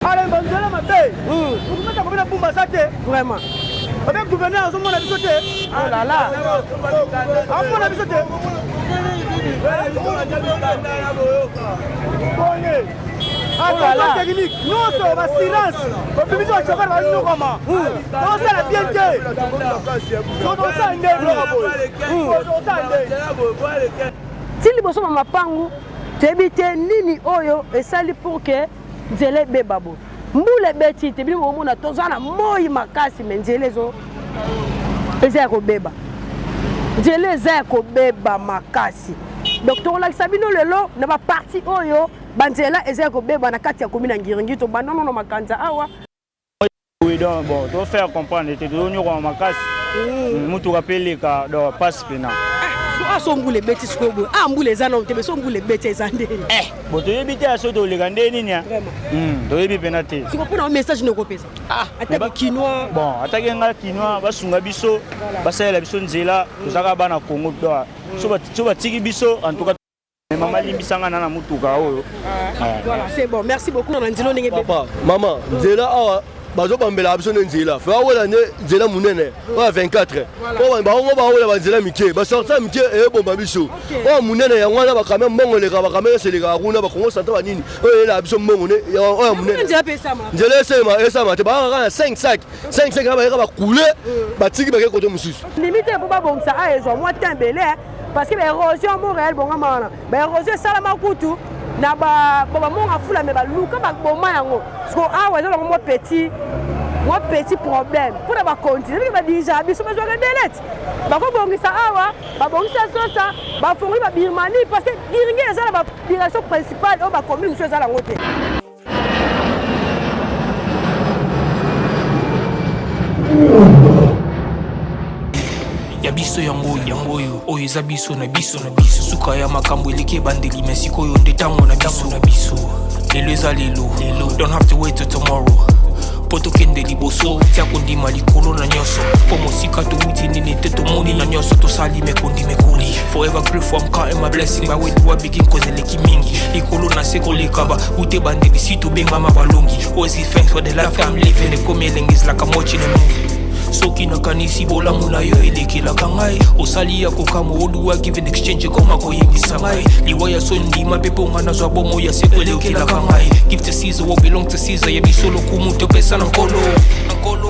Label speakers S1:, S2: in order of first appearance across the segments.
S1: Allez, bonne journée, ma belle. Vous mettez combien de boum à ça? Vraiment. Avec le gouverneur, on a bisoté. Oh là là. On a bisoté. Ah, la technique. Non, c'est un silence. On peut dire que ça va nous comment. Non, c'est la bienté. On s'en est. Si les personnes m'ont pas tu habites nini oyo et ça pour que nzele bebabo mbule beti te bi mo mona tozana moyi makasi menjele zo eza ko beba nzele za ko beba makasi donc to la sabino lelo na ba parti oyo banzela eza ko beba na kati ya komina ngiringi to banono no makanza awa
S2: oui donc bon to faire comprendre te do nyoko makasi mutu kapeleka do passe pena
S1: asombule beti sikobo ambule zana ontebe sombule beti ezandeni
S2: bo to yebite aso to legandeni nya to yebi penate
S1: siko pona un message no kopesa ataka kinwa
S2: bon ataka nga kinwa basunga biso basala biso nzela tozaka bana Congo do so batiki biso en tout cas maman limbisanga na mutuka oyo
S1: voilà c'est bon merci beaucoup na nzelo ndenge
S3: papa maman nzela awa bazo bambela biso nzela fa wala nzela munene wa 24 o ba ngo ba wala banzela mike ba sorta mike e bomba biso o munene ya ngwana ba kamera mongoleka ba kamera seleka kuna ba kongo santa ba nini o la biso mongone ya o munene nzela esama te ba nga 5 sac ba couler ba tiki ba ke kote mususu
S1: limite pour ba bongsa a ezo moi tembele parce que l'érosion Montréal bon mana ba érosion salama kutu na ba monga fula me ba luka ba boma yango parce que awa eza mo petit problème pour ba continuer ba déjà biso ba joga delete ba ko bongisa awa ba bongisa sosa ba fongi ba birmanie parce que iringi eza ba direction principale o ba commune so eza la ngote
S4: ya biso yango oyo eza biso na biso suka ya makambo eleke bandeli mesiko oyo nde tango na biso lelo eza lelo don't have to wait till tomorrow poto kende liboso tia kondima likolo na nyoso po mosika touti nini te tomoni na nyoso tosali mekoli forever grateful I'm counting my blessing by way do I begin cause eleki mingi likolo na seko lekaba ute bandeli si to benga mabalongi always give thanks for the life I'm living the coming is like I'm watching a movie soki nakanisi bolamu na yo elekelaka ngai osali ya kokama oluwa give in exchange koma koyebisa ngai liwa ya sondima mpe mponga nazwa bomo ya seko elekelaka ngai give to Caesar what belong to Caesar yebiso lokumu topesa na nkolo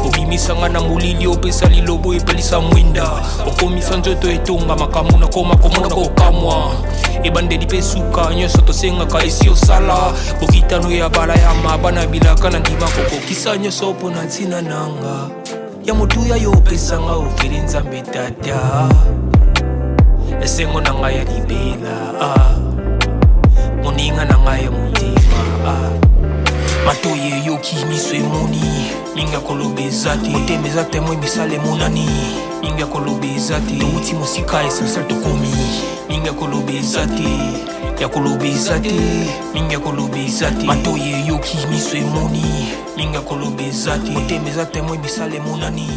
S4: obimisanga na molili opesa lilobo epelisa mwinda okomisa nzoto etonga makamu na koma komona kokamwa ebandeli mpe suka nyonso tosengaka esi osala bokitano ya bala ya mabana bilaka na ndima kokokisa nyonso mpo na ntina nanga ya motuya yo pesanga ofeli nzambe tata esengo na ngai ya libela moninga na ngai ya motima matoye yoki miso emoni minga kolobeza te motema eza temo emisala emonani minga kolobeza te touti mosika essentiel tokomi minga kolobeza te ya kolobeza te minga kolobeza te matoye yoki miso emoni minga kolobeza te motema eza temo emisala emonani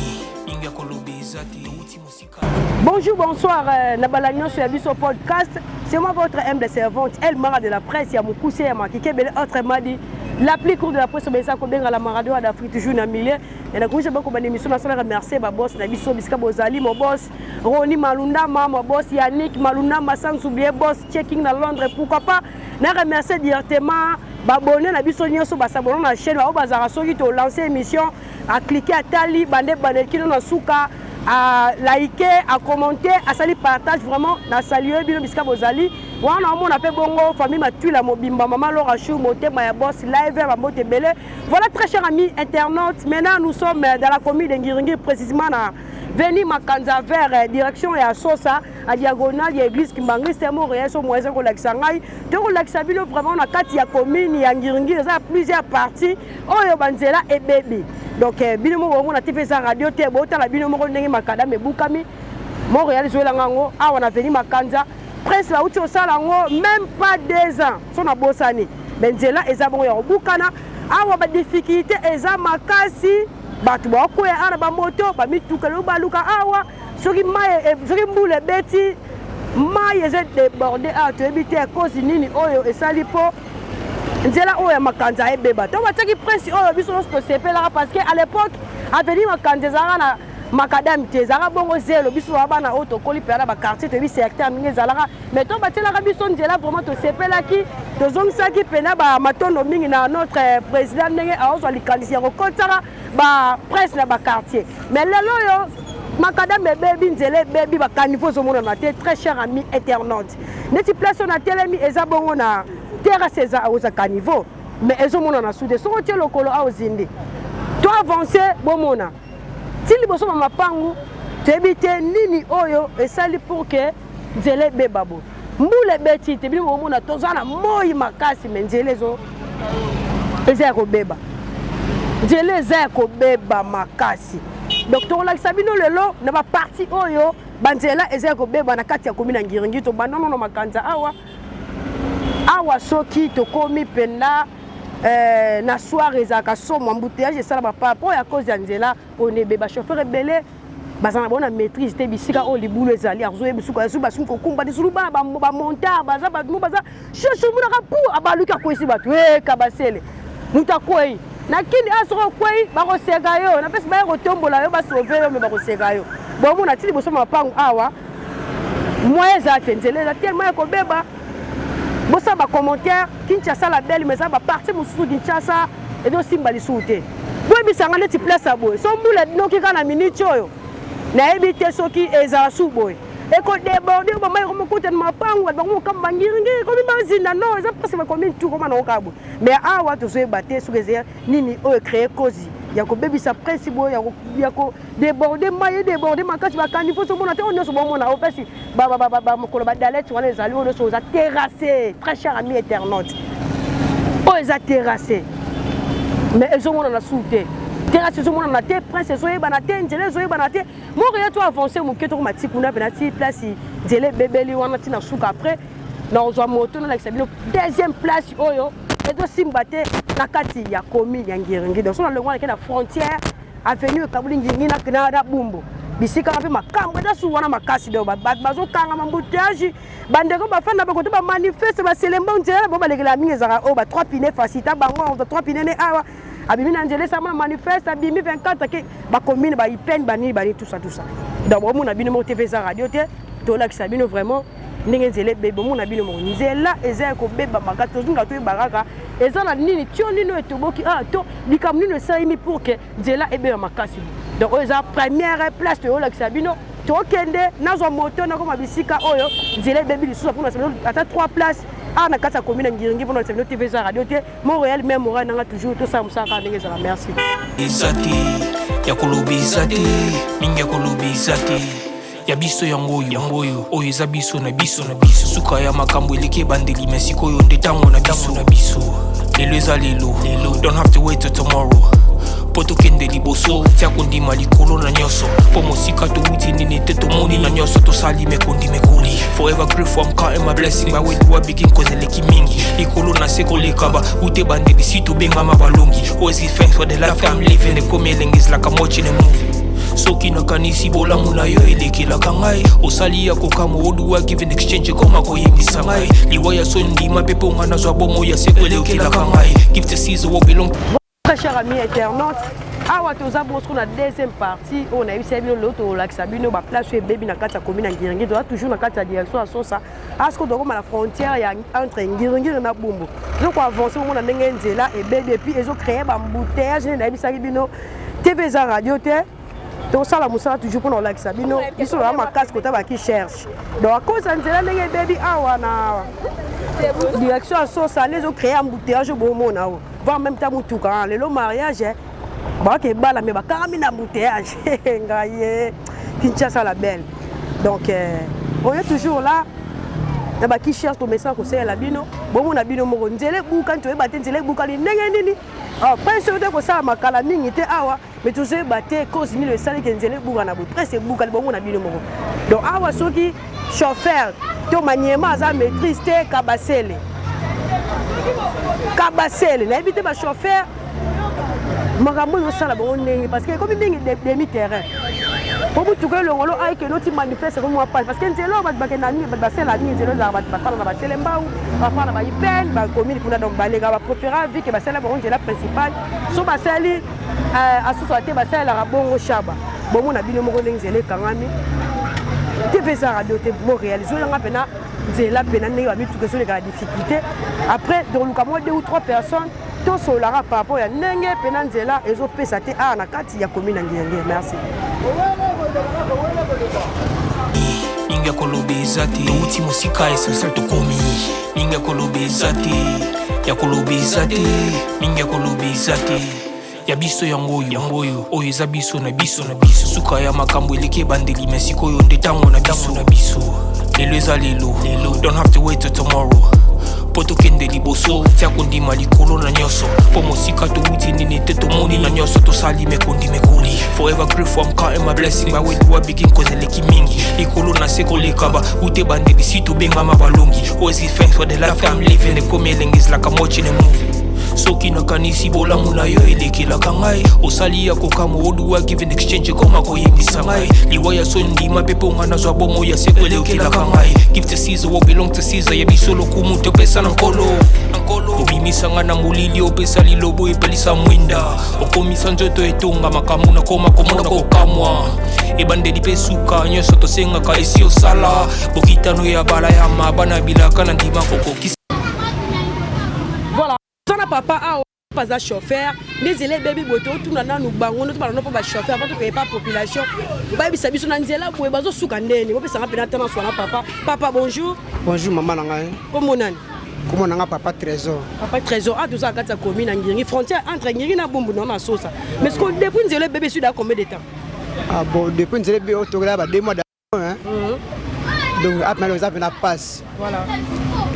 S4: minga kolobeza te touti mosika.
S1: Bonjour, bonsoir, Nabalagnon sur Abisso Podcast. C'est moi votre humble servante, El Mara de la presse, Yamoukoussé, Yamakike, Bele, autrement dit, la plus courte de la presse, c'est ça qu'on a la Maradona d'Afrique, toujours dans le milieu. Et la couche, beaucoup d'émissions, je remercie ma boss, Nabisso Biska Bozali, mon boss, Roni Malunda, mon boss, Yannick Malunda, sans oublier boss, checking dans Londres, pourquoi pas. Je remercie directement. Abonné na biso nyonso ba s'abonner na chaîne ba bazara soki to lancer émission à cliquer à tali bande kino na suka à liker à commenter à saluer partage vraiment na saluer bino biska bozali wana on appelle bongo famille matu la mobimba maman Laura Chou motema ya boss live ba mote belé. Voilà très chers amis internautes, maintenant nous sommes dans la commune de Ngiringi précisément na Veni Makanza vers direction ya Sosa à diagonale ya église Kimbangi c'est Montréal so moise ko laksangai to ko laksabilo vraiment na kati ya commune ya Ngiringi ça plusieurs parties oyo banzela et bébé donc bino mo na TV za radio te bota la bino mo ndenge makada me bukami Montréal zo la ngango awa na Veni Makanza presque la uti osala ngo même pas 2 ans so na bosani benzela eza bon ya bukana awa ba difficulté eza makasi batu bakoya ana ba moto ba mituka lo baluka awa soki maye soki mbule beti maye eze débordé a to ebité à cause nini oyo esali po nzela oyo ya makanza ebeba to bataki prince oyo biso nyonso tosepelaka parce que à l'époque avenir makanza ezalaka na makadami te ezalaka bongo zelo biso bana oyo tokoli mpe na baquartier toyebi secteur mingi ezalaka mais to batielaka biso nzela vraiment tosepelaki tozongisaki mpena bamatondo mingi na notre président ndenge aozwa likanisi ya kokotaka bapresse na baquartier mais lelo oyo makadami ebebi nzela ebebi bakanivo ezomonana te très cher ami internaute neti place oyo na telemi eza bongo na terrasse eza aozaka niveau mais ezomonana sude soko otie lokolo aozindi to avance bomona ti liboso ba mapangu toyebi te nini oyo esali pour que nzela ebeba bo mbula ebeti te bino bomona toza na moi makasi me nzela eza ya kobeba nzela eza ya kobeba makasi donc tokolakisa bino lelo na baparti oyo banzela eza ya kobeba na kati ya komi na ngiringi tobandanono makanza awa soki tokomi mpenda na soir ezalaka somo embouteillage esala bapapa oyo ya cause ya nzela oyo ebeba chauffeur ebele baza na bona maîtrise te bisika oyo libulu ezali azoyebi suka esu basuki kokumba lisulu bana bamontar baza bato baza shosho munaka pu abaluki akwesi bato kabasele mutu akwei nakini asoko okwei bakoseka yo napesi baye kotombola yo basauve yo me bakoseka yo bomona ti liboso mapangu awa moyen eza te nzela eza tellement ya kobeba bosa bacommentaire Kinshasa la belle mais ça va partir mosusu Kinshasa ezosimba lisusu te boyebisanga neti place ya boye so mbula noki kaka na minute oyo nayebi te soki ezala su boye ekodeborde bamai komokutana mapangu bakomokamba bangiringi komi bazinda no eza mpasi bakomi tu koma naokaa boye mais awa tozoyeba te soki eza nini oyo créé cause ya kobebisa principe oyo ya kodeborde mai edeborde makasi bakanivo somona te oyo nyonso bomona opesi mokolo badalete wana ezali oyo nyonso oza terrassé très cher ami internaute oyo eza terrassé mais ezomonana su te terrasse ezomonana te prince ezoyebana te nzela ezoyebana te moko ya to avance moke toko mati kuna pena ti place nzela ebebeli wana ntina suka après naozwa moto nalakisa bino deuxième place oyo ezosimba te na kati ya komi ya ngiringi donc so na longo wana ke na frontière avenue ekabuli ngiringi na bumbu bisika mpe makambo eza su wana makasi do bazokanga mambouteillage bandeko bafanda bakote bamanifeste baselemba nzela bo balekela mingi ezaka oyo ba 3 pine facita bango oza 3 pine ne awa abimi na nzela esama na manifeste abimi 24 ke bakomine baipene banini tout ça donc bomona bino mo TV za radio te tolakisa bino vraiment ndenge nzela ebebe omona bino moko nzela eza ya kobeba makasi tozinga toyeba kaka eza na nini tio nini oyo toboki to likambo nini esalemi pour que nzela ebeba makasi donc oyo eza première place toyolakisa bino tokende nazwa moto nakoma bisika oyo nzela ebebi lisusu mpona ata 3 place na kati ya commune ya ngiringi mpona sabino TV za radio te montréal même moral nanga toujours tosala mosaka ndenge ezala merci
S4: izati ya kolobisa te mingi ya kolobisa te ya biso yango oyo eza biso na biso suka ya makambo eleki ebandeli me sikoyo nde ntango na biso lelo eza lelo don't have to wait till tomorrow po tokende liboso tia kondima likolo na nyonso po mosika towuti nini te tomoni na nyonso tosali mekoli forever grateful I'm counting my blessing my way to a begin cause eleki mingi likolo na se kolekaba ute bandeli si tobengama balongi always give thanks for the life I'm living the coming is like I'm watching a movie soki nakanisi bolamu na yo elekelaka ngai osali ya kokama oduwa give in exchange koma koyebisa ngai liwa ya so ndima mpe mpo nga nazwa bomo ya seko elekelaka ngai give the season what belong.
S1: Très cher ami internaute awa toza bosco na deuxième partie on a eu bino lelo tolakisa bino baplace ebebi na kati ya commune ya ngiringi toza toujours na kati ya direction ya sosa asko tokoma na frontière ya entre ngiringi na bumbu donc avance omona ndenge nzela ebebi epuis ezocréer bambouteillage nde nayebisaki bino TV za radio te tosala mosala toujours mpona kolakisa bino biso loya makasi kota baki cherche donc akoze ya nzela ndenge ebebi awa na direction ya sosa nde ezocréer embouteillage bomona o voir même ta mutuka lelo mariage baki ebala me bakarami na embouteillage ngai Kinshasa la belle donc on est toujours là na baki cherche tomesala kosalela bino bomona bino moko nzela ebuka toyeba te nzela ebukali ndenge nini prince oyo te kosala makala mingi te awa mais tozoyeba te cause milo esali ke nzela ebuka na bo presque ebukali bomona bino moko donc awa soki chauffeur to maniema aza maîtrise te kabasele nayebi te bachauffeur makambo ezosala bango ndenge parce que ekomi mingi demi terrain Pour vous, tout le monde a que l'autre manifeste comme moi parce que c'est là où va la nuit, va faire la nuit, c'est là où va faire la Selemba ou va faire la Ipen, va commune pour donc baler, va préférer vu que va faire la bonne la principale. So va faire à société va faire la bon au chaba. Bon on a bien mon ngzele kangami. Tu fais ça radio te bon réaliser là maintenant c'est là maintenant va mettre tout sur les difficultés. Après dans le cas moi 2 ou 3 personnes tout solara par rapport à nenge penanzela ezo pesa te a na kati ya commune ngenge. Merci.
S4: Ninga kolobezate uti musika essentiel to komi ninga kolobezate ya kolobezate ninga kolobezate ya biso yangoyo oyo eza biso na biso suka ya makambo eleke bandeli mesiko yo ndetango na biso lelo eza lelo don't have to wait till tomorrow poto kende liboso tia kondima likolo na nyoso po mosika to uti nini te to moni na nyoso to sali mekondi mekoli forever grateful I'm counting my blessing my way to begin cause eleki mingi likolo na seko lekaba ute bandeli si to benga mabalongi always give thanks for the life I'm living the coming is like I'm watching a movie soki nakanisi bolamu na yo elekelaka ngai osali ya kokamo oduwa give in exchange koma koyebisa ngai liwa ya so ndima mpe mpo nga nazwa bomo ya seko elekelaka ngai give to Caesar what belong to Caesar yebiso lokumu topesa na nkolo obimisa nga na molili opesa lilobo epelisa mwinda okomisa nzoto etonga makambo nakoma komona kokamwa ebandeli mpe suka nyonso tosengaka esi osala bokitano ya bala ya mabana bilaka na ndima kokokisa.
S1: Voilà. Papa a pas un chauffeur, les élèves baby boto tout na nous bango nous parlons pas chauffeur avant que pas population. Baby sabi so nanzela pour bazo sukandeni, on peut s'en appeler tellement soit papa bonjour.
S5: Bonjour maman nanga.
S1: Comment nani?
S5: Comment nanga papa Trésor.
S1: Papa Trésor a 12 ans quand sa commune en Ngiri frontière entre Ngiri na Bombo na Sosa. Mais ce qu'on depuis les bébé sud a combien de temps?
S5: Ah bon depuis les bébé au Togo là 2 mois hein. Donc après les appels na passe.
S1: Voilà.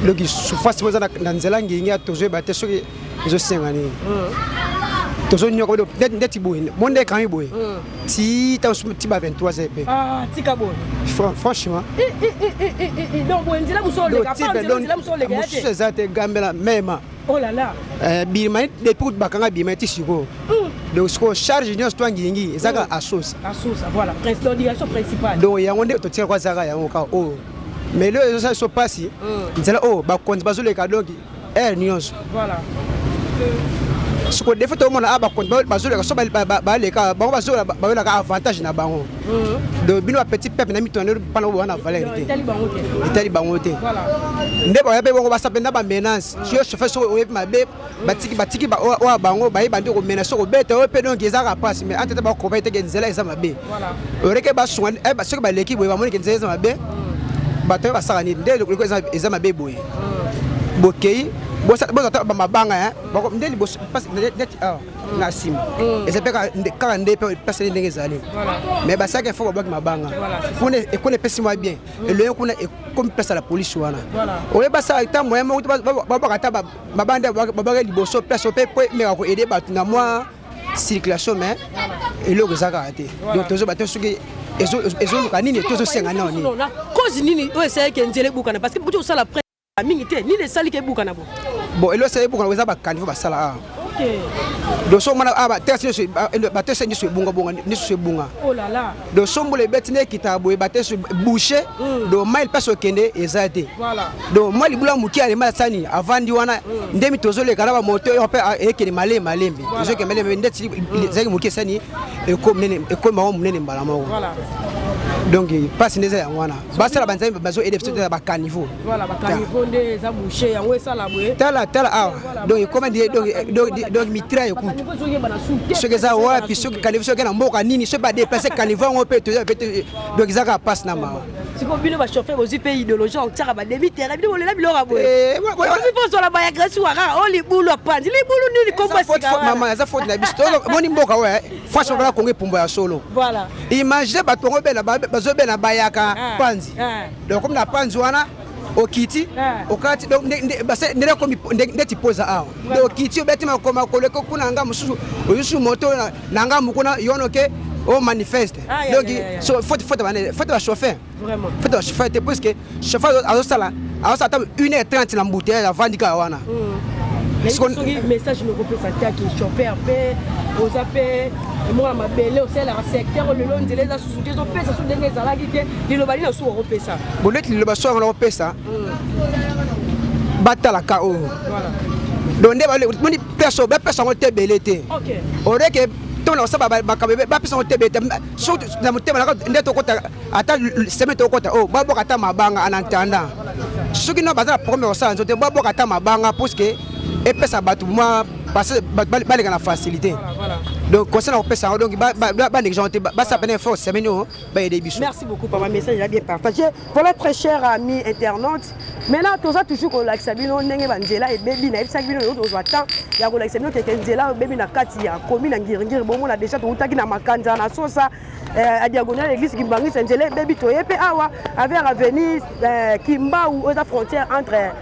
S5: Donc souffrance moi na nzela Ngiri a toujours battre sur les sengani. Toujours nyoko net boy. Monde quand il boy. Ti ta ti ba 23 EP.
S1: Ah, ti ka boy.
S5: Franchement.
S1: Donc bon nzela muso le gars, nzela muso le gars.
S5: Muso zate gambela même.
S1: Oh là là.
S5: Bilma depuis bakanga bilma ti siko. Donc ce qu'on charge nous toi Ngiri ezaka à sauce.
S1: À sauce, voilà, l'obligation principale.
S5: Donc ya onde to tira kwa zaka ya oka oh. Mais le ça se passe. Nzela oh ba konzi bazole ka donc nyonso.
S1: Voilà.
S5: Ce qu'on défait tout le monde a ba konzi bazole ka so ba le ka ba bazole ba la ka avantage na bango. Donc bino petit peuple na mitone pana wana valeur. Itali bango te.
S1: Voilà.
S5: Ndebo ya be bongo ba sapenda ba menace. Si yo chauffeur so o mabe batiki ba o bango ba yibande ko menace ko bete o pe donc ezaka passe mais antete ba ko ba te genzela eza mabe. Voilà. Oreke ba soin ba so ba leki boye ba moni genzela eza mabe. Bato ba saka ni ndelo ko eza mabe boye. Bokei bosa ba mabanga hein. Bako ndeli bosa passe net na sim. Eza pe ka ndepe passe ndenge zali. Mais ba saka faut ba mabanga. Kone pesi moi bien. Et le kone comme passe la police wana. Oye ba sa ita moyen mo ba kata mabanda ba liboso place pe mais ko aider ba na moi circulation mais et le zaka ate. Donc toujours bato suki ezo lukanini tozo senga na oni.
S1: Cause nini o essayer que nzele bukana parce que buto sala près mingi te ni le sali ke bukana bo.
S5: Bon elo sali bukana weza ba kanifo ba sala.
S1: OK.
S5: Donc so mana aba test so ba test ni so bunga ni so bunga.
S1: Oh là là.
S5: Donc so mbole betine kitabo ba test boucher donc mail passe okende ezate. Voilà. Donc moi libula muki ale mala sani avant di wana ndemi tozo le kana ba moto yo pe ekene malembe. Je que malembe ndeti zaki muki sani e ko ma munene mbala moko. Voilà. Donc passe neza ya wana. Basa la banzai bazo aider peut-être ba caniveau. Voilà, ba caniveau nde za boucher yango esala boye. Tala awa. Donc comment dire donc mitra eku. Ce que ça wa puis ce que caniveau ce que na mboka nini ce pas déplacer caniveau on peut donc zaka passe na ma.
S1: Siko bino ba chauffeur aux pays idéologie on tira ba débiter la bino lela bilora boye. On pense la ba ya grâce wara on li bulu apandi li bulu nini komba sika.
S5: Maman za faute na bisto moni mboka wa franchement la Congo pumba ya solo. Voilà. Imagine ba tongo bela bazobe na bayaka panzi. Donc comme na panzi wana okiti okati donc basa ndere ko ndeti poza awo. Donc okiti obeti makoma koleko kuna nga mususu oyusu moto na nga mukuna yonoke au manifeste. Donc faut ba chauffeur. Vraiment. Faut ba chauffeur parce que chauffeur azosala 1h30 na mbouteille avant dika wana.
S1: message nakopesa taki chauffeur mpe oza mpe mwana mabele osalaka secteur lelo nzela eza susu te ezopesa so ndenge ezalaki te liloba lino so okopesa
S5: boleti liloba so yango nakopesa batalaka oyo donc nde moni bapesa yango te ebele te oreke ntongo nakosala makambo bapesa yango te ebele te surtout na motema nde tokota ata semaine tokota oyo baboka ata mabanga en attendant soki no baza na problème kosala nzo te baboka ata mabanga puisque epesa bato mwa balenga na facilité donc conseil na kopesa yango donc banégligent te basapena effort semaine oyo bayede biso.
S1: Merci beaucoup papa, message a bien partagé. Voilà très cher amis internautes. Maintenant toza toujours kolakisa bino ndenge banzela ebebi na ebisa bino yoto ozwata ya kolakisa bino keke nzela ebebi na kati ya komi na ngiri bomo na déjà tokutaki na makanza na sosa à diagonale l'église Kimbangisa nzela ebebi toyepe awa avec avenue Kimbau aux frontières entre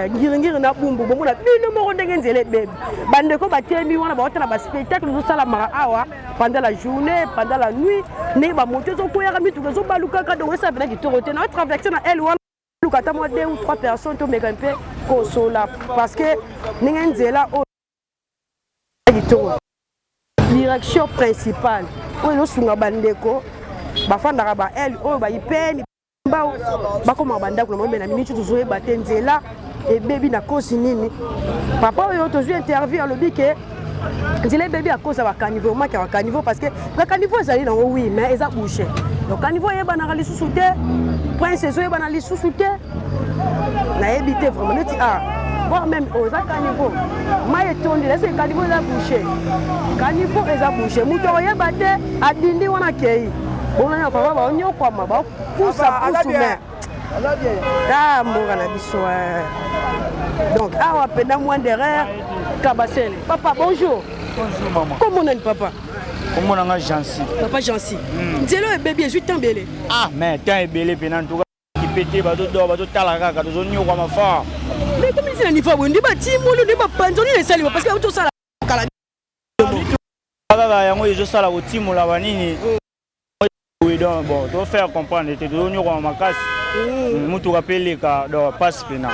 S1: ngiri na bumbu bomo na bino moko ndenge nzela ebebi bandeko batemi wana baotala ba spectacle zosala mara awa pendant la journée pendant la nuit ne ba moto zo koyaka mituka zo baluka ka donc ça venait kitoko te na traverser na elle wana lukata mo 2 ou 3 personnes to meka mpe kosola parce que ndenge nzela o kitoko direction principale oyo sunga bandeko bafandaka ba elle oyo ba ipeni mbao bakoma bandako na momena minute tuzoye bate nzela ebebi na kosi nini papa oyo tozwi interview alobi ke nzela ebebi à cause ba caniveau maki ba caniveau parce que ba caniveau ezali nango oui mais eza bouché donc caniveau yebanaka lisusu te prince ezo yebana lisusu te nayebi te vraiment neti voire même oza caniveau mai etondi lese caniveau eza bouché caniveau eza bouché moto oyeba te adindi wana kei bonana papa baonyokwama bapusa pusu mais mboka na biso donc awa pena moins d'erreur kabasele papa bonjour.
S2: Bonjour maman.
S1: Comment on est papa?
S2: Comment on a Jansi?
S1: Papa Jansi. Nzelo bébé 8 ans belé.
S2: Mais tant est belé pendant tout qui pété bateau d'or bateau talaka ka to nyo kwa mafa.
S1: Mais comment c'est la niveau on dit ba timolo de ba panzoni les sali parce que tout ça kala.
S2: Kaka yango ezo sala ko timola banini. Oui donc bon, doit faire comprendre te to nyo kwa makasi. Mutu kapeleka do passe pena.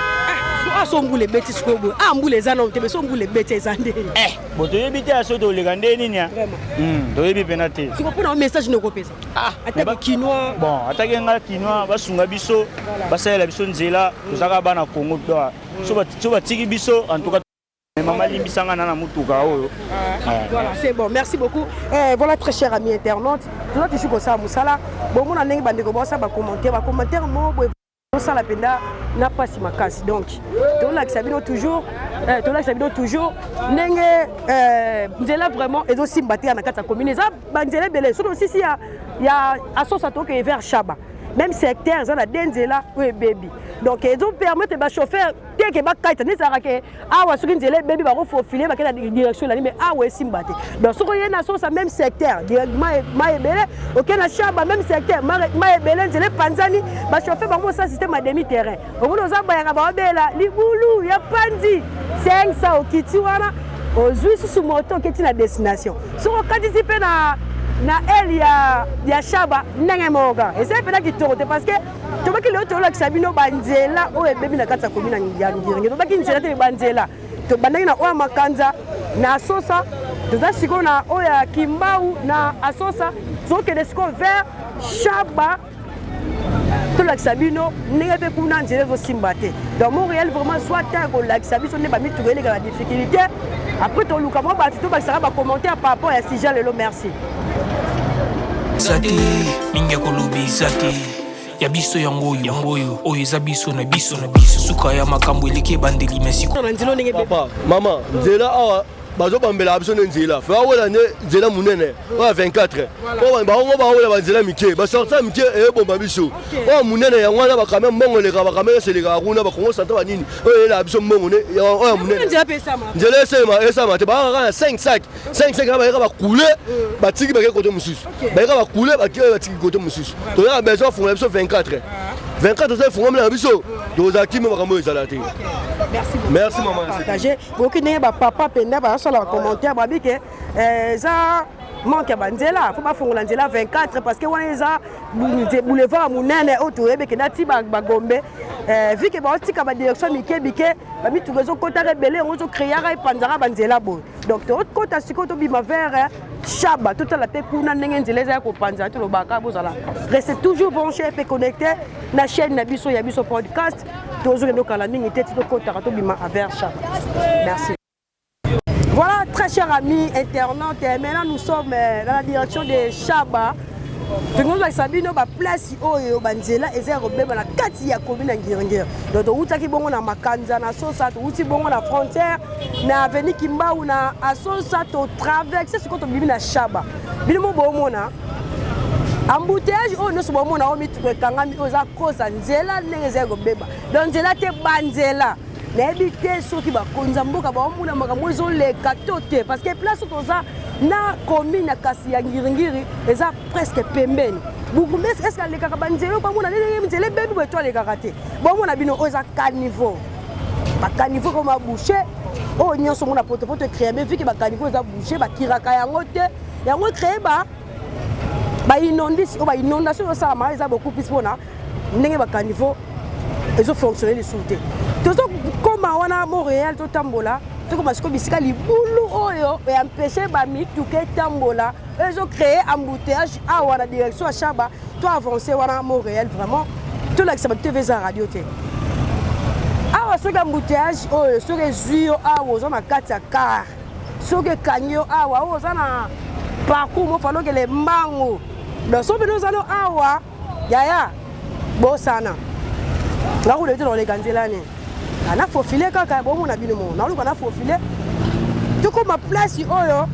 S1: Sombule beti skogo ambule za non tebe sombule beti zande
S2: boto yebite aso to lega ndeni nya to yebi penate
S1: siko pona message no kopesa ata kinois
S2: bon atake nga kinois basunga biso basala biso nzela tozaka bana Congo do so batiki biso en tout cas maman limbisanga na mutuka oyo
S1: voilà c'est bon merci beaucoup voilà très cher ami internaute toi tu suis comme ça musala bon mon ndenge bandeko bosa ba commentaire mo ça la penda n'a pas si makasi donc tolakisa bino toujours ndenge nzela vraiment ezo simbatia na kati ya commune eza banzela belé surtout aussi si ya asosa to que vers Chaba même secteur za na denzela ou baby donc ezo permettre ba chauffeur te ke ba kaita ni sara ke awa soki nzela baby ba ko faufiler ba kena direction la mais awa simbate donc soko yena sosa même secteur directement ma belé OK na Chaba même secteur ma belé nzela panzani ba chauffeur ba mo sa système à demi terrain o mo za ba ya ba bela libulu ya panzi 500 okiti wana ozui susu moto keti na destination soko participer na elle ya Chaba ndenge moga eza pena kitoko te parce que tobaki leo tolo kisabino banzela o ebebi na kata komina ya ngiringi tobaki nzela te banzela to bandaki na oya makanza na asosa toza siko na oya Kimbau na asosa zoke de siko vers Chaba tolo kisabino ndenge pe kuna nzela zo simba te donc Montréal vraiment soit tant ko la kisabiso ne ba mi trouver la difficulté après to luka mo ba to ba sera ba commenter par rapport à Sija lelo merci.
S4: Zate minga kolobi zate ya biso yango oyo eza biso na biso suka ya makambo eleke bandeli mesiko
S3: papa mama nzela awa bazobambela biso nzela fa wala ne nzela munene wa 24 o ba wala banzela mike ba sorta mike bomba biso o munene ya ngwana ba kamera mbongo leka ba kamera seleka kuna ba kongo santa banini o ela biso mbongo ne ya munene nzela esama te ba kana 5 sac ba couler ba tiki ba kote mususu ba couler ba tiki kote mususu to ya besoin fond biso 24 ça fond na biso to za kimi ba kamera ezalate. Merci maman.
S1: Partager beaucoup de papa penda ba sur la commentaire ba bi que ça manque banzela faut pas fongola nzela 24 parce que wana eza boulevard munene auto ebe ke nati ba gombe vu que baotika badirection mike bike bamituka ezokota rebele yango ezokreaka epanzaka banzela boye donc tokota sikoyo tobima vers Chaba totala mpe kuna ndenge nzela eza ya kopanzala tolobaka bozala reste toujours branché mpe connecté na chaîne na biso ya biso podcast tozokende okala mingi te ti tokotaka tobima vers Chaba. Merci. Voilà, très chers amis internautes, maintenant nous sommes dans la direction de Chaba. Tout le monde a sabi no ba place oyo banzela eza robeba na kati ya commune Ngirengere. Donc utaki bongo na Makanza na Sosa, uti bongo na frontière na avenue Kimbaou na Sosa to traverser ce qu'on bibi na Chaba. Bilimo bomona embouteillage oyo nyonso bomona oyo mituko ekangami oyo eza koza nzela ndenge eza robeba. Donc nzela te banzela. Nayebi te soki bakonza mboka baomona makambo ezoleka to te parce que place toza na commune kasi ya Ngiringiri eza presque pembeni bourgmestre est-ce alekaka banzela bamona ndenge nzela bebi bo to alekaka te bomona bino oyo eza caniveau bakaniveau comme boucher oyo nyonso mona poto créer mais vu que bakaniveau eza boucher bakiraka yango te yango créer inondation osalama eza beaucoup plus mpona ndenge bakaniveau ezofonctionne lisusu te tozokoma wana Montréal totambola tokoma siko bisika libulu oyo empêcher bamituka etambola ezocréer embouteillage awa na direction ya Chaba to avancer wana Montréal vraiment tolakisa bato TV za radio te awa soki embouteillage oyo soki ezwi yo awa oza na kati ya car soki ekangi yo awa oyo oza na parcours mofalokele mbango donc soki pene ozano awa yaya bosana ngakude te noleka nzela ne ana fofile kaka bomona bino mo naluka na fofile tukoma place oyo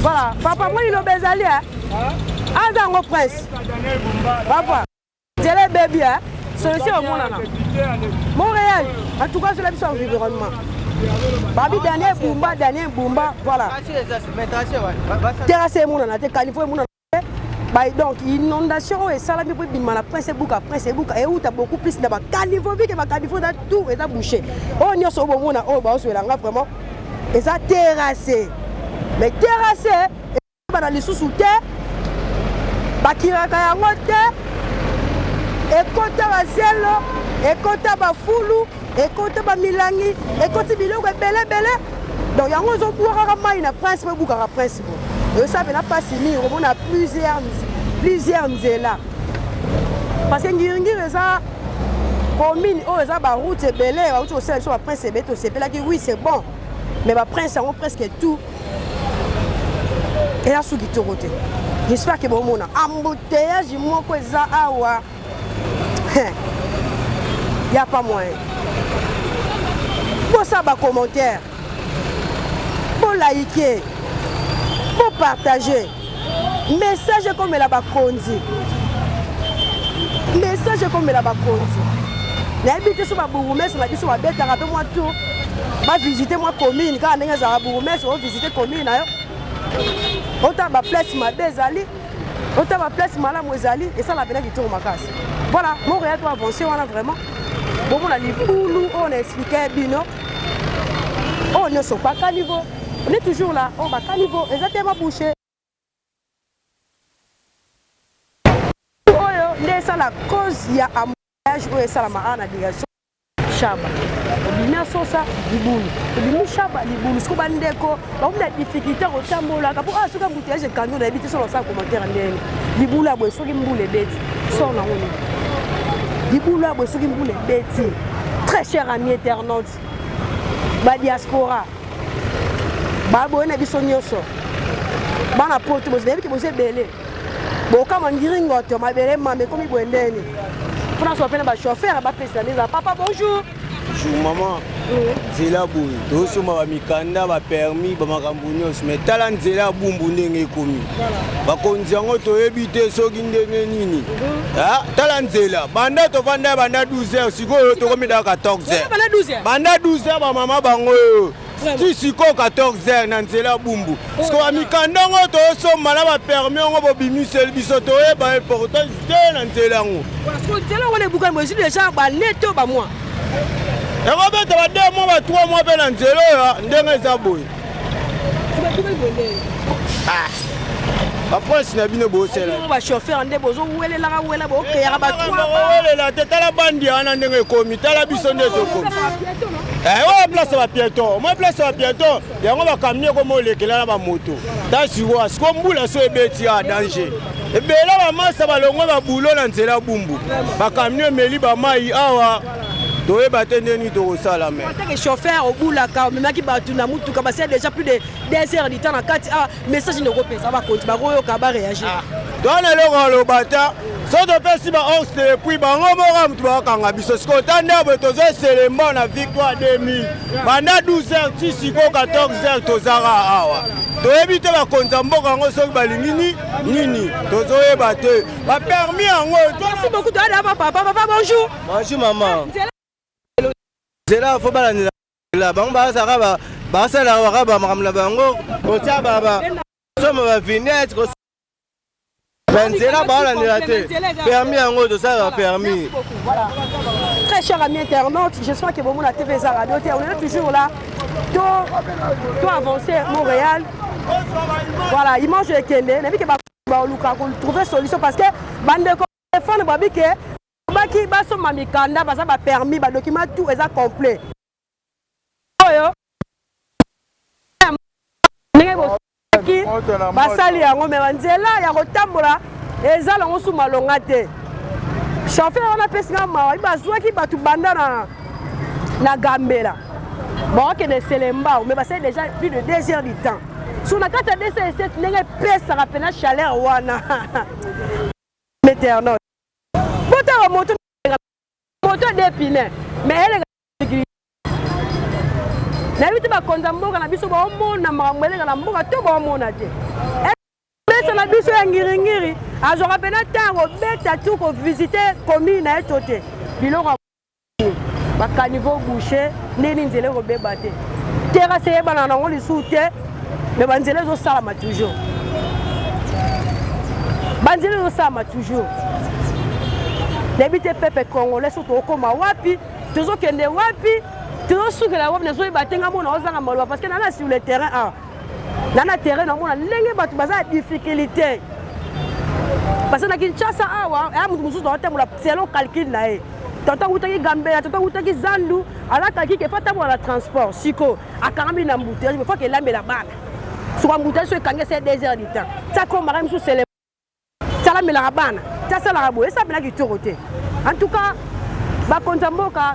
S1: voilà, papa, moi il a bezali, hein? Ah, dans mon presse. Papa, j'ai les bébés, hein? Solution au monde. Montréal, en tout cas, c'est la mission environnement. Babi, dernier Boumba, voilà. Terrasse, mon anaté, Californie, mon anaté. Donc, inondation et ça, la vie pour la presse bouca, et où tu as beaucoup plus de Californie que Californie, tout est bouché. On y a sur le monde, on va se la vraiment. Et ça, terrassé. Mais terrassé, et dans les sous-soutés, bakiraka yango te, ekota bazelo, ekota bafulu, ekota bamilangi, ekoti biloko ebele. Donc yango ezobwaka mai na prince pe bukaka prince bo. Et ça na pasi mi, on a plusieurs nzela. Parce que Ngiringiri eza commune o eza ba route ebele, ba route osela so ba prince ebeto sepelaki oui c'est bon. Mais ba prince yango presque tout. Et là, j'espère que bon monde embouteillage moko eza awa. Il y a pas moyen. Pour ça ba commentaire. Pour liker. Pour partager. Message comme la ba konzi. Message comme la ba konzi. Na habite sur ba bourgmestre na biso ba beta rappel moi tout. Ba visiter moi commune quand ndenge za bourgmestre on visiter commune na yo. Autant ma place ma bezali, autant ma place malamu ezali et ça la peine de makasi. Voilà, Montréal doit avancer on a vraiment. Bon on a les boulou, on a expliqué bino. On ne sont pas caniveau. On est toujours là, on va caniveau exactement bouché. Oyo, c'est la cause il y a embouteillage ou ça la maana direction Chaba. Bien Sosa libulu. Libulu Chaba libulu. Ce qu'on va dire quoi? On a des difficultés au tambola. Quand ah ce qu'on bouteillage quand on a habité sur ça commentaire ndeni. Libulu abo so ki mbule beti. So na ngoni. Libulu abo so ki mbule beti. Très cher ami internaute. Ba diaspora. Ba bona biso nyoso. Bana poto bo zebi ki bo sebele. Bo kama ngiringo to mabele mame komi bwendeni. François appelle un chauffeur, un président. Papa, bonjour.
S6: Bonjour maman. Zela boui. Dosso ma mikanda ba permis ba makambunios mais talent zela bumbu ndenge komi. Ba konziango to ebite soki ndenge nini. Ah, talent zela. Banda to vanda banda 12h sikoyo to komi da 14h.
S1: Banda 12h.
S6: Banda 12h ba mama bango. ti siko 14h na nzela bumbu siko bamikanda ngo tosomba na bapermis ngo bobimiseli biso toyeba importance te na nzela yango
S1: nzela ngo lebukani boyesi deja banete oyo bamwa
S6: ekobeta ba 2 mois ba 3 mois mpe na nzela oyo ndenge eza boye bapolisi na bino bosela
S1: bachauffeur nde bozowelelaka wela bokeyaka
S6: bawelela te tala bandi wana ndenge ekomi tala biso nde tokomi oyo place bapieton omoi place bapieton yango bakamie komo olekela na bamoto ta sikoa siko mbula so ebeti ya danger ebela bamasa balongwe babulo na nzela bumbu bakamie emeli bamai awa toyeba te ndeni tokosala me
S1: que chauffeur obulaka omemaki bato na mutuka basi déjà plus de 2 heures du temps na kati message ne kopesa bakonti bakoyoka baréagir
S6: twana eloko aloba ta so topesi bahorse de epui bango moko motu bakanga biso siko tanda boye tozoselemba na victoire 2000 banda 12 heures ti siko 14 heures tozaka awa toyebi te bakonzi ya mboka yango soki balingi nini tozoyeba te bapermis yango
S1: merci beaucoup toyada papa bonjour
S3: bonjour maman nzela fo balandela bango basalaka baka bamakambo na bango kotia soma bavinete banzela baolandela te permis yango tosala bapermis.
S1: Très cher ami internaute, j'espère que vous la TV Radio, on est toujours là, tout avancer Montréal. Voilà, il mange le kende, mais que on trouver solution parce que bande de téléphone babi que baki baso mamikanda basa ba permis ba document tout est complet. Oyo. Ninge bo ki basali yango me banzela ya kotambola ezala ngo suma longa te. Chauffeur on a pesi nga mawa bazwa ki batu banda na Gambela. Bon que de Selemba mais basali déjà plus de 2 heures du temps. Sur la carte de DC7 ninge pesa rapena chaleur wana. Météornote. Moto d'épinay mais elle est na konza mboka na biso ba omona mamwele na mboka to ba omona te beta na biso ya ngiringiri azora pena tango beta tu ko visiter commune na etote biloko ba caniveau bouché nini nzele ko beba te terrasse yeba na ngo lisu te mais banzele zo salama toujours banzele zo salama toujours Débité peuple congolais surtout au Koma wapi, toujours kende wapi, toujours sous que la wapi ne soit batenga mon ozanga malwa parce que nana sur le terrain nana terrain na mona lenge batu baza difficulté. Parce que na Kinshasa awa, mutu mususu na temula selon calcul na e. Tata utaki Gambela, tata utaki Zandu, ala calcul ke fata mo la transport, siko, akarambi na mbouteillage, il faut que lambe la bana. Sur mbouteillage so kangé c'est 2 heures du temps. Ça comme maram sous c'est ça la la bana. Ça la rabo et ça blague toroté. En tout cas, ba kontamboka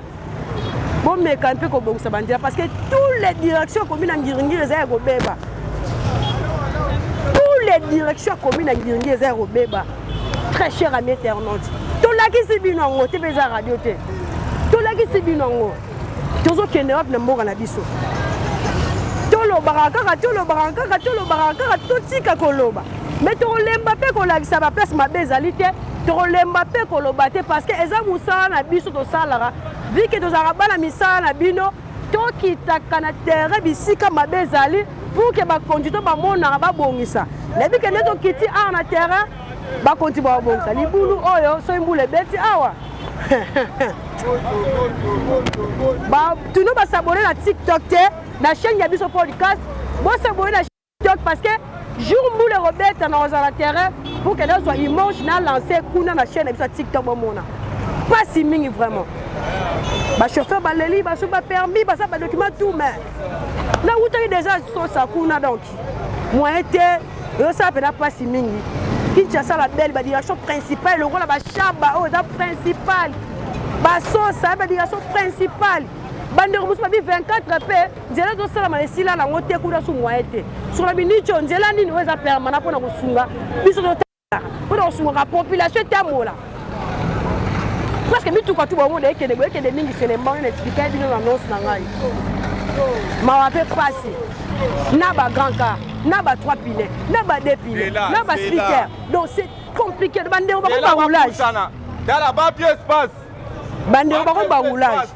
S1: bon mais quand peu ko bongsa bandia parce que toutes les directions communes en Ngiringi les go beba. Toutes les directions communes en Ngiringi les go beba. Très cher ami internaute. To la ki sibinongo te beza radio te. To la ki sibinongo. Tozo kende op na mboka na biso. To lo baraka to tika koloba. Mais tu lemba pe ko la sa ba place ma bezalité tu lemba pe ko lo baté parce que eza musala na biso to salara vu que to zara bana misala na bino to kitaka na terrain bisika ma bezali pour que ba conduite ba mona ba bongisa na bi que neto kiti a na terrain ba conduite ba bongisa libulu oyo so imbule beti awa ba tu no ba s'abonner na TikTok te na chaîne ya biso podcast bo s'abonner na TikTok parce que jour où les Roberts dans la terrain pour que les soit image na lancer kuna na chaîne sur TikTok bomona pas si mingi vraiment ba chauffeur ba leli ba so ba permis ba ça ba document tout mais na utaki déjà so ça kuna donc moi était yo ça peut pas si mingi Kinshasa la belle ba direction principale le rôle ba chaba oh la principale ba so ça ba direction principale bande ko musu bi 24 pe nzela do sala ma esila na ngote kuda su moete sur la binicho nzela nini weza permanent pona kusunga biso do pona kusunga population tamola parce que mitu kwa tu ba monde ekende mingi selemba on expliquer bino annonce na ngai ma wape passer na ba grand car na ba 3 pilets na ba 2 pilets na ba speaker donc c'est compliqué de bande on va pas roulage
S6: dans la bas pièce passe
S1: bande on va pas roulage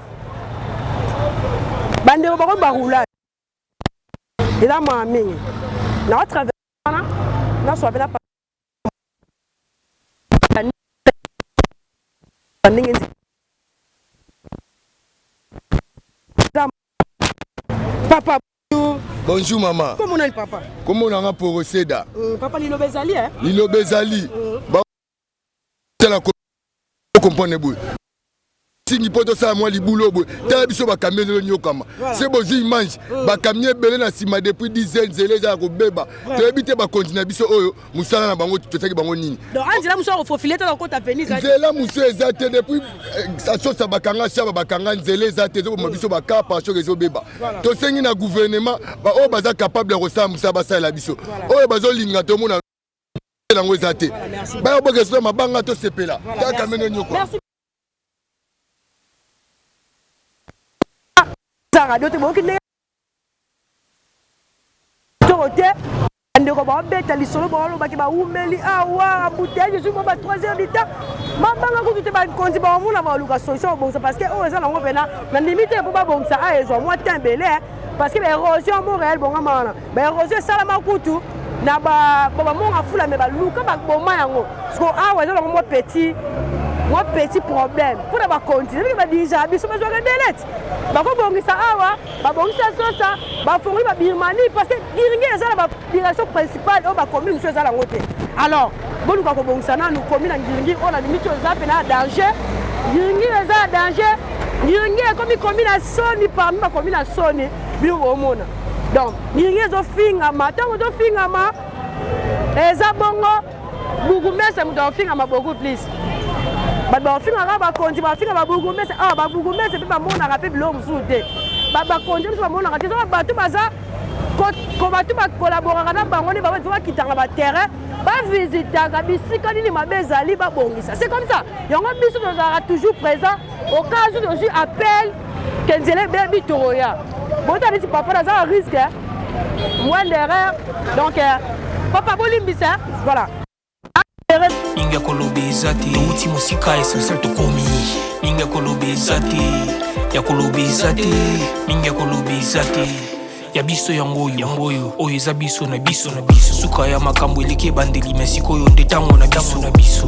S1: bande on va pas roulage Et là, moi, je vais traverser. Je suis là. Papa.
S3: Bonjour maman.
S1: Comment on est papa?
S3: Comment on a pour Seda?
S1: Papa Lilo Bezali, hein?
S3: Lilo Bezali. C'est la comprendre. Si poto ça moi libulo boy ta biso ba kamelo nyokama c'est bon je mange ba kamie belé na sima depuis 10 ans zélé za ko beba to ebité ba continuer biso oyo musala na bango totaki bango nini
S1: donc andila muso ko filer ta ko ta venir ça
S3: zela muso ezate depuis ça chose ba kanga chaba ba kanga zélé za te zo biso ba kapa cho rezo beba to sengi na gouvernement ba o baza capable de resamba musa ba sala biso oyo bazo linga to mona lango ezate ba yo boke so mabanga to sepela ta kamelo nyokama. Radio te boki ne torote ndeko ba beta lisolo ba lo baki ba umeli awa bouteille je suis ba 3h du temps mabanga ko te ba konzi ba mona ba luka solution bon parce que o eza nango pena na limite pour ba bon ça a ezo moi tembele parce que ba érosion Montréal bon ngama ba érosion sala makutu na ba monga fula me ba luka ba boma yango parce que awa eza nango moi petit problème pour la continuer ba déjà biso besoin de délai ba ko bongisa awa ba bongisa sosa ba fongi ba birmanie parce que iringi eza la direction principale o ba commune so eza la ngote alors bolu ka ko bongisa na nous commune iringi on a limite za pena danger iringi eza danger iringi comme commune a soni parmi ma commune a soni bi o mona donc iringi zo finga matango zo finga ma eza bongo bugumesa muto finga ma beaucoup plus ba finga ba konti ba finga ba bugumesa ba bugumesa pe ba mona ka pe bilo msude ba konti ba mona ka tezo ba tu baza ko ba tu ba collaborer na bango ni ba tu ba kitanga ba terrain ba visiter ka bisika nini mabezali ba bongisa c'est comme ça yango biso sera toujours présent au cas où je suis appel kenzele bebi toroya bota biti papa ça risque moins d'erreur donc papa bolimbisa voilà.
S4: Ninga kolobezate uti musika essentiel to komi ninga kolobezate ya kolobezate ninga kolobezate ya biso yangoyo oyo eza biso na biso suka ya makambo eleke bandeli mesiko yo ndetango na biso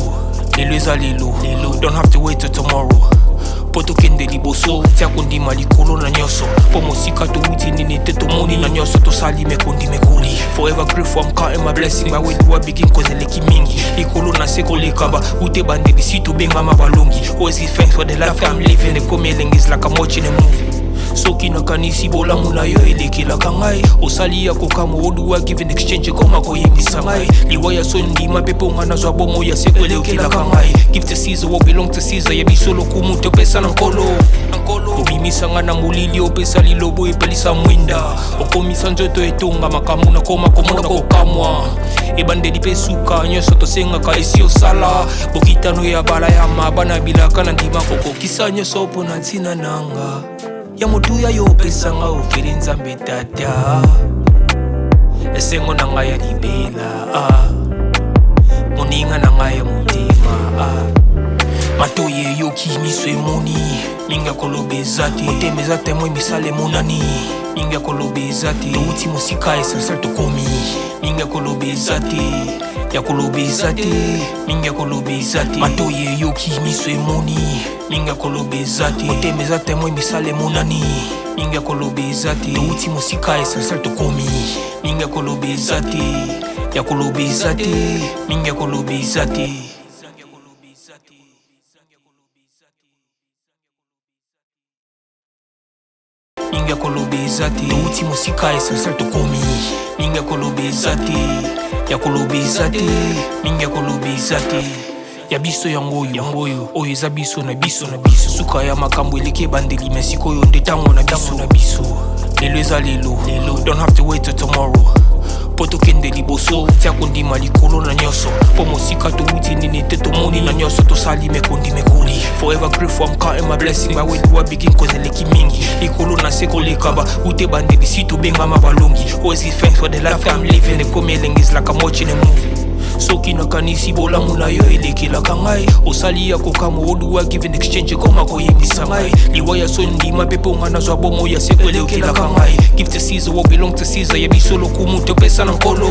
S4: lelo eza lelo don't have to wait till tomorrow poto kende liboso tia kondima likolo na nyoso po mosika to uti nini te to moni na nyoso to sali me koli forever grateful I'm counting my blessing my way to begin cause eleki mingi likolo na seko lekaba ute bandeli si to benga mabalongi always give thanks for the life I'm living the coming is like I'm watching a movie soki na kanisi bola muna yo elekela kangai osali ya kokamo oduwa give in exchange koma koyembisa ngai liwaya so ndima pepo ngana zwa bomo ya sekwelekela kangai give to Caesar what belong to Caesar ya bisolo kumuntu pesa na nkolo obimisa ngana mulili opesa lilobo epelisa mwinda okomisa njoto etonga makamu na koma komona kokamwa ebandeli pesuka nyoso tosenga ka esi osala bokitano ya bala ya mabana bilaka na ndima kokokisa nyoso pona ntina nanga ya motuya yo pesanga ofere nzambe tata esengo na ngai ya libela moninga na ngai ya motema matoye yoki miso emoni minga kolobeza te otemeza temoi misala emonani minga kolobeza te outi mosika essentiel tokomi minga kolobeza te ya kolobeza te minga kolobeza te matoye yoki miso emoni minga kolobeza te otemeza temoi misala emonani minga kolobeza te outi mosika essentiel tokomi minga kolobeza te ya kolobeza te minga kolobeza te minga kolobeza te outi mosika essentiel tokomi minga kolobeza te ya kolobeza te minga kolobeza te ya biso yangoyo oyo eza biso na biso suka ya makambo eleke bandeli mesiko yo ndetango na biso lelo eza lelo don't have to wait till tomorrow poto kende liboso tia kondima likolo na nyoso po mosika to uti nini te to moni na nyoso to sali me koli forever grateful I'm counting my blessing my way to begin cause eleki mingi likolo na seko lekaba ute bandeli si to benga mabalongi always give thanks for the life I'm living the coming is like I'm watching a movie soki nakanisi bolamu na yo elekelaka ngai osali ya kokamo oluwa give in exchange koma koyebisa ngai liwa ya so ndima mpe mpo nga nazwa bomo ya seko elekelaka ngai give to Caesar what belong to Caesar yebiso lokumu topesa na nkolo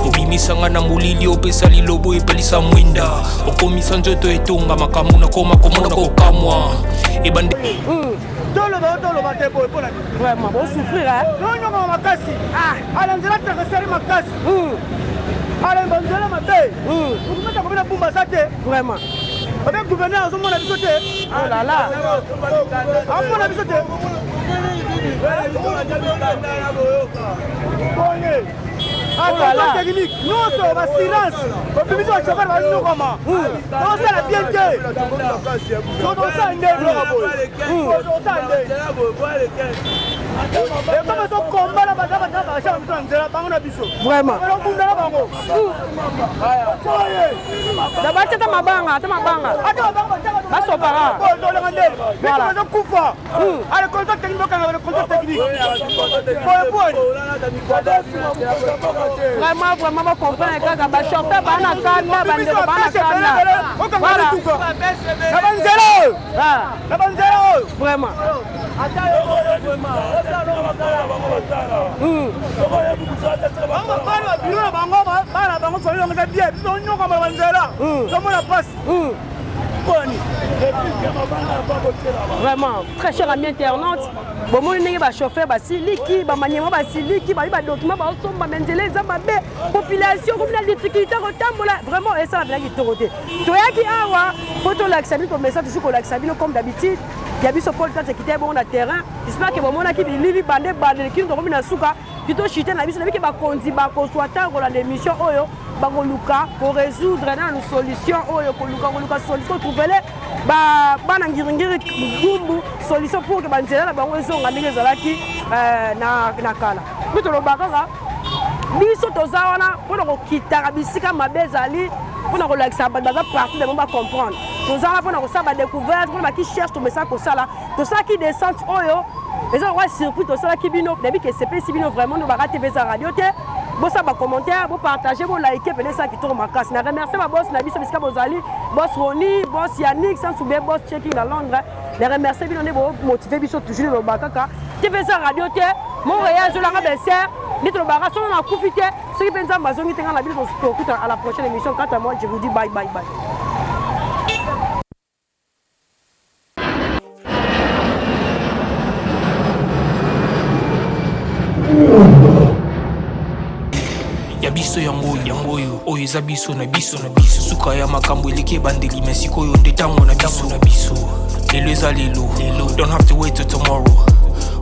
S4: obimisa nga na molili opesa lilobo epelisa mwinda okomisa nzoto etonga makamu na koma komona kokamwa ebande
S2: toloba te boye mpona
S1: Vraiment, bon souffrir, hein?
S2: nonyonga makasi ala nzela trakaseri makasi ala banzela mabe okometa kobina bumba za te
S1: Vraiment.
S2: obe gouverneur azomona biso te
S1: Oh là là.
S2: amona biso te technique nyonso basilence obimisi bachauffeur balinokama tosala bien te totosala nde totosala nde ekoma tokombala badabada bashaka biso na nzela bango na biso
S1: Vraiment.
S2: elobundala bango
S1: D'abord, c'est mabanga. Basopara.
S2: tolenga nde ezokufa ale contact technique okanga bale contact technique poeponi
S1: Vraiment, ma comprendre kaka ba chauffeur ba na kanda ba ndeko ba na kanda. Voilà.
S2: Na banzela
S1: Vraiment.
S2: bana bango solilongoza bien tonyokama banzela tomona pasi poni
S1: Vraiment, très cher ami internaute. Bon, moi, je suis chauffeur, basiliki, bamaniema basiliki, ba document, ba somba menzele, zambabe, population, comme la difficulté, vraiment, et ça, la blague est torotée. Toi, qui a wa, photo l'accès, ton message, toujours l'accès, comme d'habitude. Il y a ce Paul qui était bon dans le terrain. J'espère que mon qui est bandé, qui nous a souka, plutôt chuter la mission, qui va conduire, soit dans l'émission, pour résoudre une solution, solution, trouver solution pour que banzela ba wezo ngandike zalaki na kala mito lobaka biso tozawana pona ko kitaka bisika mabezali pona ko lakisa ba partout de ba comprendre tozala pona ko saba découverte pona qui cherche to message ko sala to ça qui descente oyo eza wa circuit to sala ki bino debi que CPC bino vraiment no ba TV za radio te bon ça va commenter, bon partager, bon liker, peut-être ça qui tourne ma casse. Je remercie ma boss Nabiso Biska Bozali, boss Roni, boss Yannick, sans oublier boss Checking à Londres. Je remercie bien on est motivé biso toujours le bakaka. TV ça radio te, Montréal je la rabesser, ni le barra son on a profité. Ceux qui pensent Amazon qui tenga la ville pour à la prochaine émission. Quant à moi, je vous dis bye bye bye.
S4: biso yangoyo oyo eza biso na biso suka ya makambo eleki bandeli mesiko oyo nde tango na biso lelo eza lelo don't have to wait till tomorrow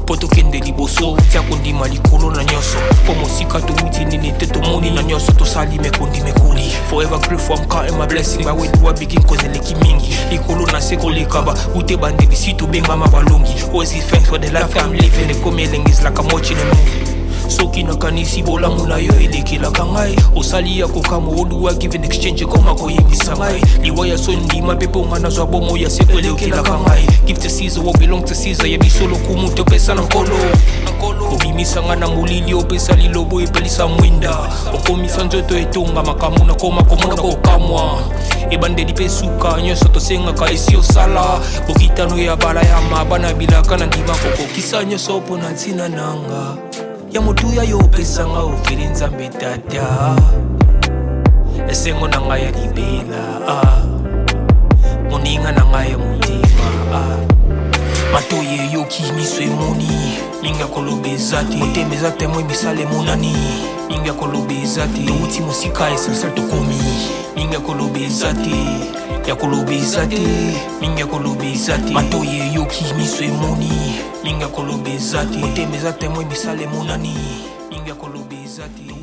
S4: po tokende liboso tia kondima likolo na nyonso po mosika towuti nini te tomoni na nyonso tosali mekoli forever grateful I'm counting my blessing by way do I begin cause eleki mingi likolo na se kolekaba ute bandeli si tobengama balongi always give thanks for the life I'm living ekomi elenge is like I'm watching a movie soki nakanisi bolamu na yo elekelaka ngai osali ya kokamo oluwa give in exchange koma koyebisa ngai liwa ya so ndima mpe mpo nga nazwa bomo ya seko elekelaka ngai give to Caesar what belong to Caesar yebiso lokumu topesa na nkolo obimisa nga na molili opesa lilobo epelisa mwinda okomisa nzoto etonga makamu na koma komona kokamwa ebandeli mpe suka nyonso tosengaka esi osala bokitano ya bala ya mabana bilaka na ndima kokokisa nyonso mpo na ntina nanga ya motuya yo pesanga ofeli nzambe tata esengo na ngai ya libela moninga na ngai ya motima matoye yoki miso emoni minga koloba eza te motema eza temo emisala emonani minga koloba eza te touti mosika essentiel tokomi minga koloba eza te ya koloba eza te minga koloba eza te matoye yoki miso emoni minga koloba eza te motema eza temo emisala emonani minga koloba eza te